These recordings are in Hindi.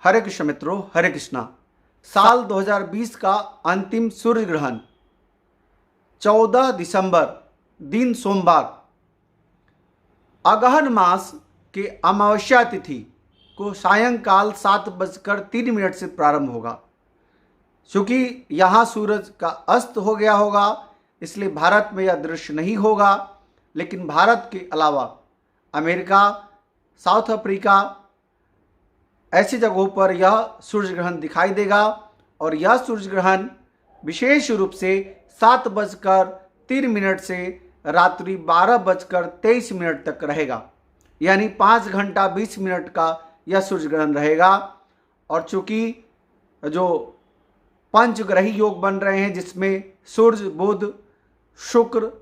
हरे कृष्ण मित्रों, हरे कृष्णा। साल 2020 का अंतिम सूर्य ग्रहण 14 दिसंबर दिन सोमवार अगहन मास के अमावस्या तिथि को सायंकाल 7:03 से प्रारंभ होगा। चूँकि यहाँ सूरज का अस्त हो गया होगा, इसलिए भारत में यह दृश्य नहीं होगा, लेकिन भारत के अलावा अमेरिका, साउथ अफ्रीका ऐसी जगहों पर यह सूर्य ग्रहण दिखाई देगा। और यह सूर्य ग्रहण विशेष रूप से 7:03 से रात्रि 12:23 तक रहेगा, यानी 5 घंटा 20 मिनट का यह सूर्य ग्रहण रहेगा। और चूँकि जो पंचग्रही योग बन रहे हैं, जिसमें सूर्य, बुध, शुक्र,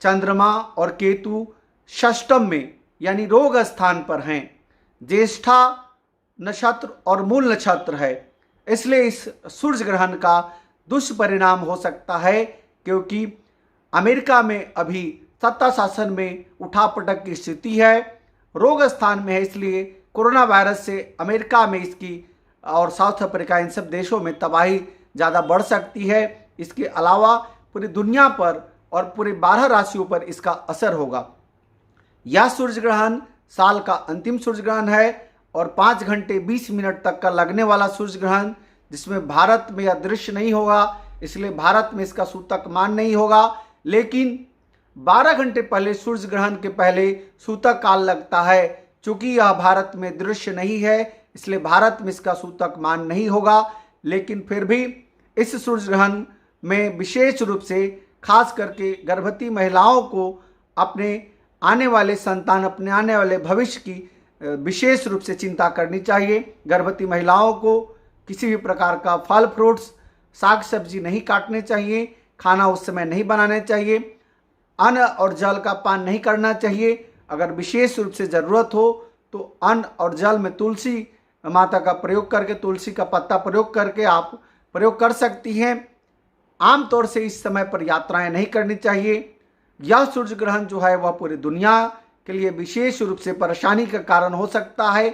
चंद्रमा और केतु षष्टम में यानी रोग स्थान पर हैं, ज्येष्ठा नक्षत्र और मूल नक्षत्र है, इसलिए इस सूर्य ग्रहण का दुष्परिणाम हो सकता है। क्योंकि अमेरिका में अभी सत्ता शासन में उठापटक की स्थिति है, रोग स्थान में है, इसलिए कोरोना वायरस से अमेरिका में इसकी और साउथ अफ्रीका इन सब देशों में तबाही ज़्यादा बढ़ सकती है। इसके अलावा पूरी दुनिया पर और पूरे 12 राशियों पर इसका असर होगा। यह सूर्य ग्रहण साल का अंतिम सूर्य ग्रहण है और 5 घंटे 20 मिनट तक का लगने वाला सूर्य ग्रहण, जिसमें भारत में यह दृश्य नहीं होगा, इसलिए भारत में इसका सूतक मान नहीं होगा। लेकिन 12 घंटे पहले सूर्य ग्रहण के पहले सूतक काल लगता है। चूँकि यह भारत में दृश्य नहीं है, इसलिए भारत में इसका सूतक मान नहीं होगा। लेकिन फिर भी इस सूर्य ग्रहण में विशेष रूप से खास करके गर्भवती महिलाओं को अपने आने वाले संतान, अपने आने वाले भविष्य की विशेष रूप से चिंता करनी चाहिए। गर्भवती महिलाओं को किसी भी प्रकार का फल, फ्रूट्स, साग सब्जी नहीं काटने चाहिए, खाना उस समय नहीं बनाना चाहिए, अन्न और जल का पान नहीं करना चाहिए। अगर विशेष रूप से ज़रूरत हो तो अन्न और जल में तुलसी माता का प्रयोग करके, तुलसी का पत्ता प्रयोग करके आप प्रयोग कर सकती हैं। आमतौर से इस समय पर यात्राएं नहीं करनी चाहिए। यह सूर्य ग्रहण जो है वह पूरी दुनिया के लिए विशेष रूप से परेशानी का कारण हो सकता है।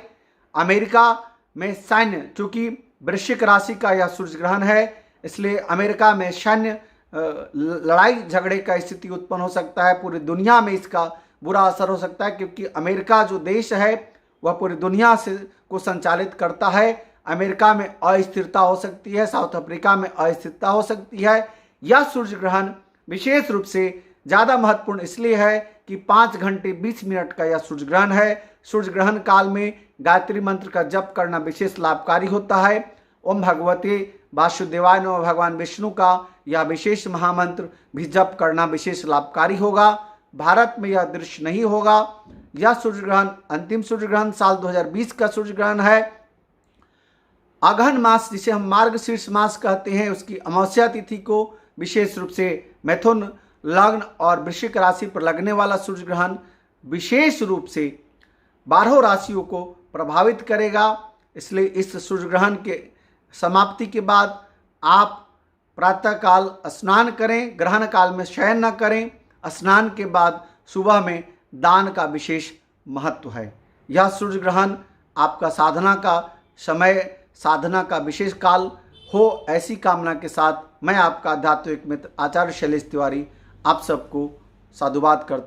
अमेरिका में सैन्य, चूँकि वृश्चिक राशि का यह सूर्य ग्रहण है, इसलिए अमेरिका में सैन्य लड़ाई झगड़े का स्थिति उत्पन्न हो सकता है। पूरी दुनिया में इसका बुरा असर हो सकता है, क्योंकि अमेरिका जो देश है वह पूरी दुनिया से को संचालित करता है। अमेरिका में अस्थिरता हो सकती है, साउथ अफ्रीका में अस्थिरता हो सकती है। यह सूर्य ग्रहण विशेष रूप से ज़्यादा महत्वपूर्ण इसलिए है कि 5 घंटे 20 मिनट का यह सूर्य ग्रहण है। सूर्य ग्रहण काल में गायत्री मंत्र का जप करना विशेष लाभकारी होता है। ओम भगवते वासुदेवाय नमः, भगवान विष्णु का यह विशेष महामंत्र भी जप करना विशेष लाभकारी होगा। भारत में यह दृश्य नहीं होगा। यह सूर्य ग्रहण अंतिम सूर्य ग्रहण साल 2020 का सूर्य ग्रहण है। अगहन मास, जिसे हम मार्गशीर्ष मास कहते हैं, उसकी अमावस्या तिथि को विशेष रूप से मिथुन लग्न और वृश्चिक राशि पर लगने वाला सूर्य ग्रहण विशेष रूप से 12 राशियों को प्रभावित करेगा। इसलिए इस सूर्य ग्रहण के समाप्ति के बाद आप प्रातःकाल स्नान करें, ग्रहण काल में शयन न करें। स्नान के बाद सुबह में दान का विशेष महत्व है। यह सूर्य ग्रहण आपका साधना का समय, साधना का विशेष काल हो, ऐसी कामना के साथ मैं आपका आध्यात्मिक मित्र आचार्य शैलेश तिवारी आप सबको साधुवाद करता हूँ।